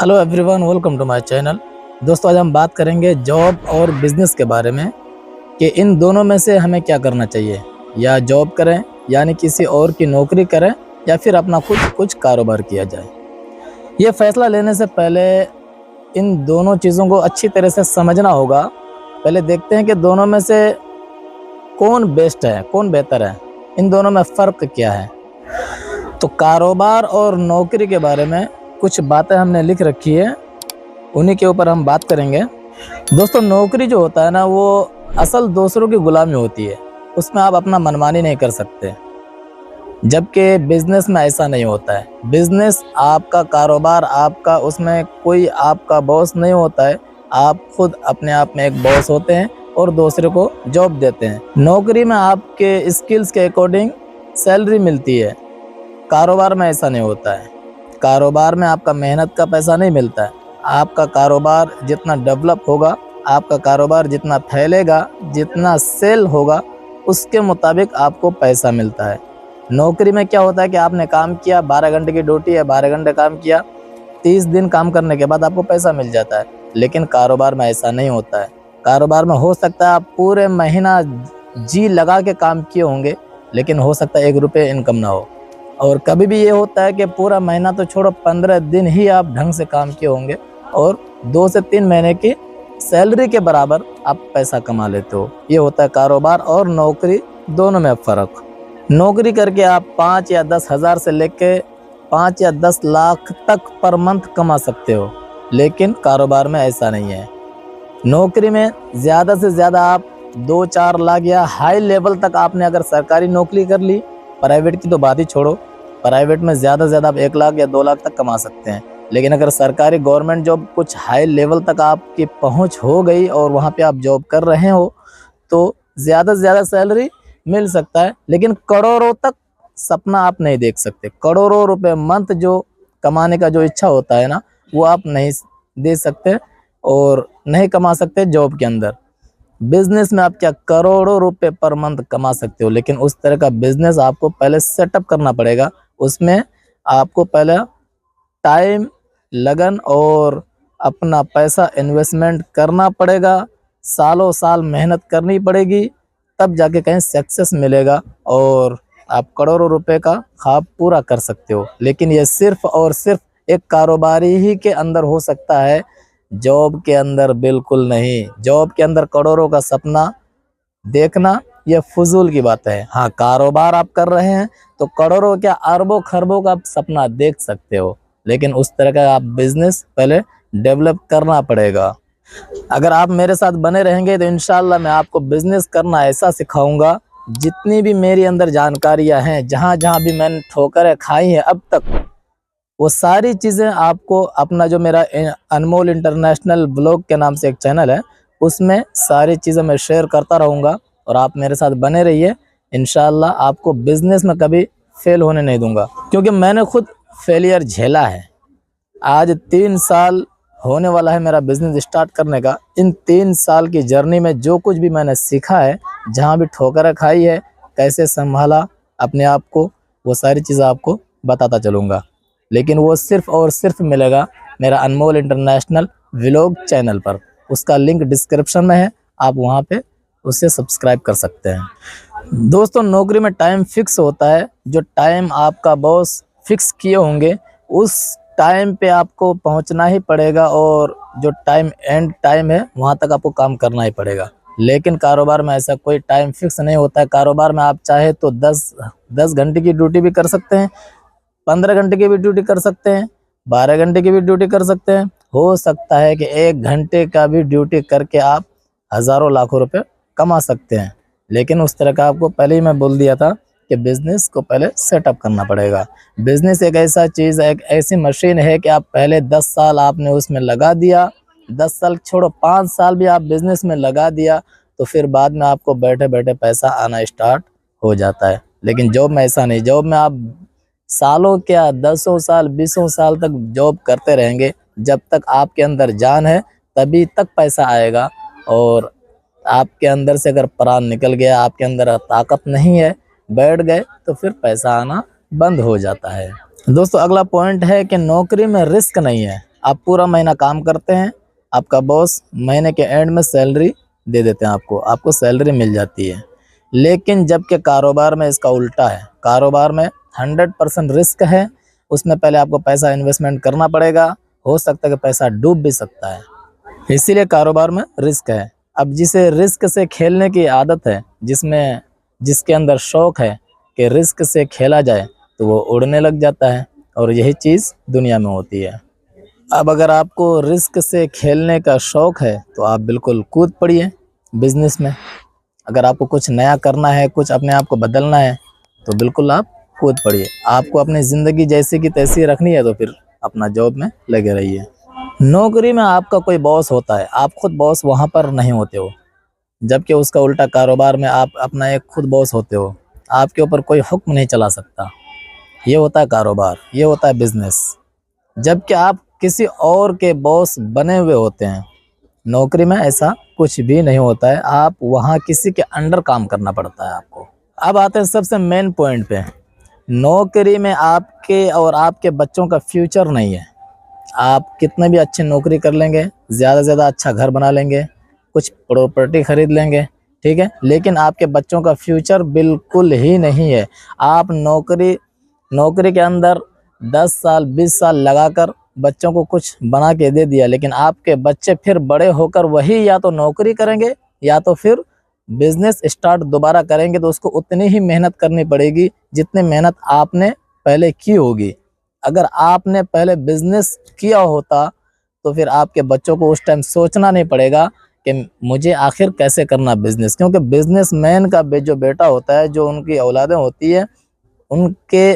Hello everyone, welcome to my channel. दोस्तों, आज हम बात करेंगे जॉब और बिजनेस के बारे में कि इन दोनों में से हमें क्या करना चाहिए। या जॉब करें यानी किसी और की नौकरी करें, या फिर अपना खुद कुछ कारोबार किया जाए। ये फैसला लेने से पहले इन दोनों चीज़ों को अच्छी तरह से समझना होगा। पहले देखते हैं कि दोनों में से कौन बेस्ट है, कौन बेहतर है, इन दोनों में फ़र्क क्या है। तो कारोबार और नौकरी के बारे में कुछ बातें हमने लिख रखी है, उन्हीं के ऊपर हम बात करेंगे। दोस्तों, नौकरी जो होता है ना, वो असल दूसरों की गुलामी होती है। उसमें आप अपना मनमानी नहीं कर सकते, जबकि बिजनेस में ऐसा नहीं होता है। बिजनेस आपका कारोबार, आपका, उसमें कोई आपका बॉस नहीं होता है। आप खुद अपने आप में एक बॉस होते हैं और दूसरे को जॉब देते हैं। नौकरी में आपके स्किल्स के अकॉर्डिंग सैलरी मिलती है, कारोबार में ऐसा नहीं होता है। कारोबार में आपका मेहनत का पैसा नहीं मिलता है। आपका कारोबार जितना डेवलप होगा, आपका कारोबार जितना फैलेगा, जितना सेल होगा, उसके मुताबिक आपको पैसा मिलता है। नौकरी में क्या होता है कि आपने काम किया, 12 घंटे की ड्यूटी है, 12 घंटे काम किया, 30 दिन काम करने के बाद आपको पैसा मिल जाता है। लेकिन कारोबार में ऐसा नहीं होता है। कारोबार में हो सकता है आप पूरे महीना जी लगा के काम किए होंगे, लेकिन हो सकता है 1 रुपये इनकम ना हो। और कभी भी ये होता है कि पूरा महीना तो छोड़ो, 15 दिन ही आप ढंग से काम किए होंगे और 2 से 3 महीने की सैलरी के बराबर आप पैसा कमा लेते हो। ये होता है कारोबार और नौकरी, दोनों में फ़र्क। नौकरी करके आप 5 या 10 हज़ार से लेके 5 या 10 लाख तक पर मंथ कमा सकते हो, लेकिन कारोबार में ऐसा नहीं है। नौकरी में ज़्यादा से ज़्यादा आप 2-4 लाख या हाई लेवल तक आपने अगर सरकारी नौकरी कर ली, प्राइवेट की तो बात ही छोड़ो, प्राइवेट में ज़्यादा से ज़्यादा आप 1 लाख या 2 लाख तक कमा सकते हैं। लेकिन अगर सरकारी गवर्नमेंट जॉब कुछ हाई लेवल तक आपकी पहुंच हो गई और वहां पे आप जॉब कर रहे हो, तो ज़्यादा से ज़्यादा सैलरी मिल सकता है, लेकिन करोड़ों तक सपना आप नहीं देख सकते। करोड़ों रुपए मंथ जो कमाने का जो इच्छा होता है ना, वो आप नहीं दे सकते और नहीं कमा सकते जॉब के अंदर। बिजनेस में आप क्या करोड़ों रुपए पर मंथ कमा सकते हो, लेकिन उस तरह का बिजनेस आपको पहले सेटअप करना पड़ेगा। उसमें आपको पहले टाइम, लगन और अपना पैसा इन्वेस्टमेंट करना पड़ेगा। सालों साल मेहनत करनी पड़ेगी, तब जाके कहीं सक्सेस मिलेगा और आप करोड़ों रुपए का ख्वाब पूरा कर सकते हो। लेकिन ये सिर्फ और सिर्फ एक कारोबारी ही के अंदर हो सकता है, जॉब के अंदर बिल्कुल नहीं। जॉब के अंदर करोड़ों का सपना देखना ये फजूल की बात है। हाँ, कारोबार आप कर रहे हैं तो करोड़ों क्या अरबों खरबों का सपना देख सकते हो, लेकिन उस तरह का आप बिजनेस पहले डेवलप करना पड़ेगा। अगर आप मेरे साथ बने रहेंगे तो इंशाल्लाह मैं आपको बिजनेस करना ऐसा सिखाऊंगा। जितनी भी मेरी अंदर जानकारियां हैं, जहाँ जहाँ भी मैंने ठोकरें खाई हैं अब तक, वो सारी चीज़ें आपको अपना जो मेरा अनमोल इंटरनेशनल ब्लॉग के नाम से एक चैनल है, उसमें सारी चीज़ें मैं शेयर करता रहूँगा और आप मेरे साथ बने रहिए। इंशाल्लाह आपको बिज़नेस में कभी फेल होने नहीं दूंगा, क्योंकि मैंने खुद फेलियर झेला है। आज 3 साल होने वाला है मेरा बिज़नेस स्टार्ट करने का। इन 3 साल की जर्नी में जो कुछ भी मैंने सीखा है, जहाँ भी ठोकरें खाई है, कैसे संभाला अपने आप को, वो सारी चीज़ें आपको बताता चलूँगा। लेकिन वो सिर्फ़ और सिर्फ मिलेगा मेरा अनमोल इंटरनेशनल व्लॉग चैनल पर। उसका लिंक डिस्क्रिप्शन में है, आप वहाँ पे उसे सब्सक्राइब कर सकते हैं। दोस्तों, नौकरी में टाइम फिक्स होता है। जो टाइम आपका बॉस फिक्स किए होंगे, उस टाइम पे आपको पहुंचना ही पड़ेगा और जो टाइम एंड टाइम है, वहां तक आपको काम करना ही पड़ेगा। लेकिन कारोबार में ऐसा कोई टाइम फिक्स नहीं होता है। कारोबार में आप चाहे तो 10 घंटे की ड्यूटी भी कर सकते हैं, 15 घंटे की भी ड्यूटी कर सकते हैं, 12 घंटे की भी ड्यूटी कर सकते हैं। हो सकता है कि 1 घंटे का भी ड्यूटी करके आप हज़ारों लाखों रुपए कमा सकते हैं। लेकिन उस तरह का आपको पहले ही मैं बोल दिया था कि बिज़नेस को पहले सेटअप करना पड़ेगा। बिज़नेस एक ऐसा चीज़ है, एक ऐसी मशीन है कि आप पहले 10 साल आपने उसमें लगा दिया, 10 साल छोड़ो, 5 साल भी आप बिज़नेस में लगा दिया, तो फिर बाद में आपको बैठे बैठे पैसा आना स्टार्ट हो जाता है। लेकिन जॉब में ऐसा नहीं। जॉब में आप सालों क्या, 10 साल 20 साल तक जॉब करते रहेंगे। जब तक आपके अंदर जान है तभी तक पैसा आएगा, और आपके अंदर से अगर प्राण निकल गया, आपके अंदर ताकत नहीं है, बैठ गए, तो फिर पैसा आना बंद हो जाता है। दोस्तों, अगला पॉइंट है कि नौकरी में रिस्क नहीं है। आप पूरा महीना काम करते हैं, आपका बॉस महीने के एंड में सैलरी दे देते हैं, आपको सैलरी मिल जाती है। लेकिन जबकि कारोबार में इसका उल्टा है। कारोबार में 100% रिस्क है, उसमें पहले आपको पैसा इन्वेस्टमेंट करना पड़ेगा, हो सकता है कि पैसा डूब भी सकता है, इसीलिए कारोबार में रिस्क है। अब जिसे रिस्क से खेलने की आदत है, जिसके अंदर शौक है कि रिस्क से खेला जाए, तो वो उड़ने लग जाता है, और यही चीज़ दुनिया में होती है। अब अगर आपको रिस्क से खेलने का शौक है तो आप बिल्कुल कूद पड़िए बिजनेस में। अगर आपको कुछ नया करना है, कुछ अपने आप को बदलना है, तो बिल्कुल आप कूद पड़िए। आपको अपनी ज़िंदगी जैसी की तैसी रखनी है तो फिर अपना जॉब में लगे रहिए। नौकरी में आपका कोई बॉस होता है, आप खुद बॉस वहाँ पर नहीं होते हो, जबकि उसका उल्टा कारोबार में आप अपना एक खुद बॉस होते हो। आपके ऊपर कोई हुक्म नहीं चला सकता। ये होता है कारोबार, ये होता है बिजनेस। जबकि आप किसी और के बॉस बने हुए होते हैं। नौकरी में ऐसा कुछ भी नहीं होता है, आप वहाँ किसी के अंडर काम करना पड़ता है आपको। अब आते हैं सबसे मेन पॉइंट पे। नौकरी में आपके और आपके बच्चों का फ्यूचर नहीं है। आप कितने भी अच्छी नौकरी कर लेंगे, ज़्यादा से ज़्यादा अच्छा घर बना लेंगे, कुछ प्रॉपर्टी खरीद लेंगे, ठीक है, लेकिन आपके बच्चों का फ्यूचर बिल्कुल ही नहीं है। आप नौकरी के अंदर 10 साल 20 साल लगाकर बच्चों को कुछ बना के दे दिया, लेकिन आपके बच्चे फिर बड़े होकर वही या तो नौकरी करेंगे या तो फिर बिजनेस स्टार्ट दोबारा करेंगे, तो उसको उतनी ही मेहनत करनी पड़ेगी जितनी मेहनत आपने पहले की होगी। अगर आपने पहले बिजनेस किया होता तो फिर आपके बच्चों को उस टाइम सोचना नहीं पड़ेगा कि मुझे आखिर कैसे करना बिजनेस, क्योंकि बिजनेसमैन का जो बेटा होता है, जो उनकी औलादें होती है, उनके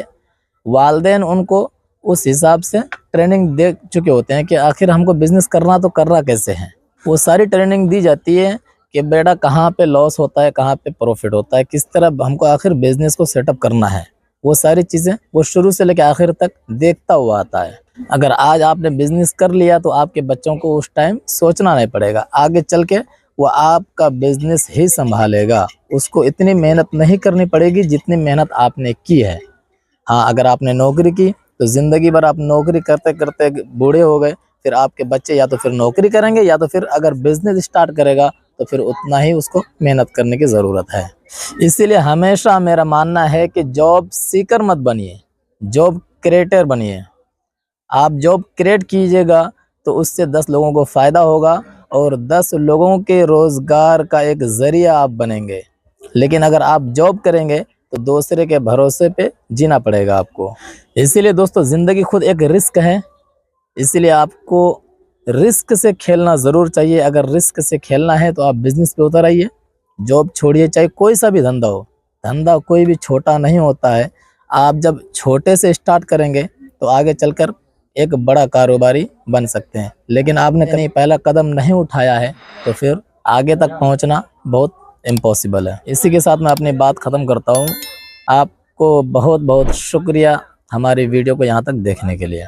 वालिदैन उनको उस हिसाब से ट्रेनिंग दे चुके होते हैं कि आखिर हमको बिजनेस करना तो करना कैसे है। वो सारी ट्रेनिंग दी जाती है कि बेटा कहाँ पे लॉस होता है, कहाँ पे प्रॉफिट होता है, किस तरह हमको आखिर बिजनेस को सेटअप करना है। वो सारी चीज़ें वो शुरू से लेकर आखिर तक देखता हुआ आता है। अगर आज आपने बिजनेस कर लिया तो आपके बच्चों को उस टाइम सोचना नहीं पड़ेगा, आगे चल के वो आपका बिजनेस ही संभालेगा। उसको इतनी मेहनत नहीं करनी पड़ेगी जितनी मेहनत आपने की है। हाँ, अगर आपने नौकरी की तो ज़िंदगी भर आप नौकरी करते करते बूढ़े हो गए, फिर आपके बच्चे या तो फिर नौकरी करेंगे या तो फिर अगर बिजनेस स्टार्ट करेगा तो फिर उतना ही उसको मेहनत करने की ज़रूरत है। इसीलिए हमेशा मेरा मानना है कि जॉब सीकर मत बनिए, जॉब क्रिएटर बनिए। आप जॉब क्रिएट कीजिएगा तो उससे 10 लोगों को फ़ायदा होगा और 10 लोगों के रोज़गार का एक ज़रिया आप बनेंगे। लेकिन अगर आप जॉब करेंगे तो दूसरे के भरोसे पे जीना पड़ेगा आपको। इसीलिए दोस्तों, ज़िंदगी खुद एक रिस्क है, इसीलिए आपको रिस्क से खेलना ज़रूर चाहिए। अगर रिस्क से खेलना है तो आप बिज़नेस पे उतर आइए, जॉब छोड़िए, चाहे कोई सा भी धंधा हो। धंधा कोई भी छोटा नहीं होता है। आप जब छोटे से स्टार्ट करेंगे तो आगे चलकर एक बड़ा कारोबारी बन सकते हैं, लेकिन आपने कहीं पहला कदम नहीं उठाया है तो फिर आगे तक पहुंचना बहुत इम्पॉसिबल है। इसी के साथ मैं अपनी बात ख़त्म करता हूं। आपको बहुत बहुत शुक्रिया हमारी वीडियो को यहाँ तक देखने के लिए।